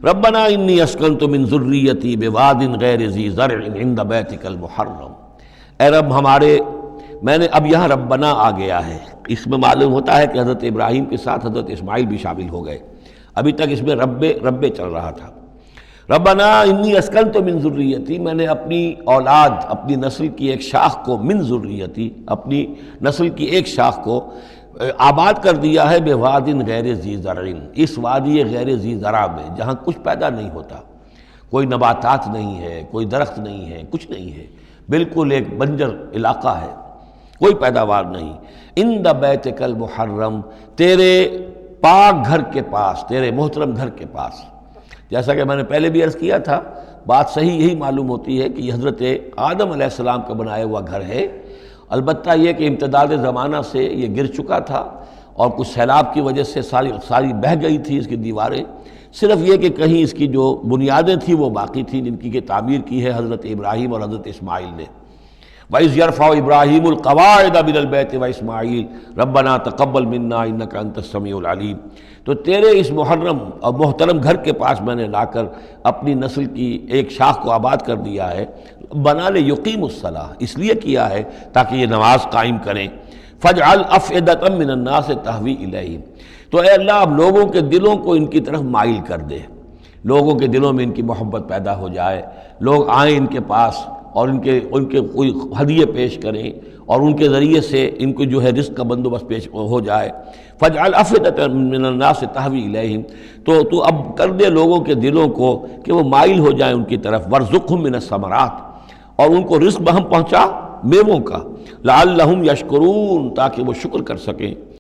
ربنا انی اسکنت من ذریتی بواد غیر ذی زرع عند بیتک المحرم، اے رب ہمارے، میں نے اب یہاں ربنا آ گیا ہے، اس میں معلوم ہوتا ہے کہ حضرت ابراہیم کے ساتھ حضرت اسماعیل بھی شامل ہو گئے، ابھی تک اس میں رب چل رہا تھا۔ ربنا انی اسکنت من ذریتی، میں نے اپنی اولاد، اپنی نسل کی ایک شاخ کو، من ذریتی، اپنی نسل کی ایک شاخ کو آباد کر دیا ہے، بواد غیر ذی زرع، اس وادی غیر ذی زرع میں جہاں کچھ پیدا نہیں ہوتا، کوئی نباتات نہیں ہے، کوئی درخت نہیں ہے، کچھ نہیں ہے، بالکل ایک بنجر علاقہ ہے، کوئی پیداوار نہیں، عند بیتک المحرم، تیرے پاک گھر کے پاس، تیرے محترم گھر کے پاس۔ جیسا کہ میں نے پہلے بھی عرض کیا تھا، بات صحیح یہی معلوم ہوتی ہے کہ یہ حضرت آدم علیہ السلام کا بنایا ہوا گھر ہے، البتہ یہ کہ امتداد زمانہ سے یہ گر چکا تھا اور کچھ سیلاب کی وجہ سے ساری بہہ گئی تھی اس کی دیواریں، صرف یہ کہ کہیں اس کی جو بنیادیں تھیں وہ باقی تھیں، جن کی کہ تعمیر کی ہے حضرت ابراہیم اور حضرت اسماعیل نے۔ وَإِذْ يَرْفَعُ إِبْرَاهِيمُ الْقَوَاعِدَ مِنَ الْبَيْتِ وَإِسْمَاعِيلُ رَبَّنَا تَقَبَّلْ مِنَّا إِنَّكَ أَنْتَ السَّمِيعُ الْعَلِيمُ۔ تو تیرے اس محرم اور محترم گھر کے پاس میں نے لا کر اپنی نسل کی ایک شاخ کو آباد کر دیا ہے، بنا لے یقیم الصلاۃ، اس لیے کیا ہے تاکہ یہ نماز قائم کریں۔ فَاجْعَلْ أَفْئِدَةً مِّنَ النَّاسِ تَهْوِي إِلَيْهِمْ، تو اے اللہ اب لوگوں کے دلوں کو ان کی طرف مائل کر دے، لوگوں کے دلوں میں ان کی محبت پیدا ہو جائے، لوگ آئیں ان کے پاس اور ان کے کوئی ہدیے پیش کریں اور ان کے ذریعے سے ان کو جو ہے رزق کا بندوبست پیش ہو جائے۔ فَاجْعَلْ أَفْئِدَةً مِّنَ النَّاسِ تَهْوِي إِلَيْهِمْ، تو اب کر دے لوگوں کے دلوں کو کہ وہ مائل ہو جائیں ان کی طرف۔ وَارْزُقْهُم مِّنَ الثَّمَرَاتِ، اور ان کو رزق بہم پہنچا میووں کا، لَعَلَّهُمْ يَشْكُرُونَ، تاکہ وہ شکر کر سکیں۔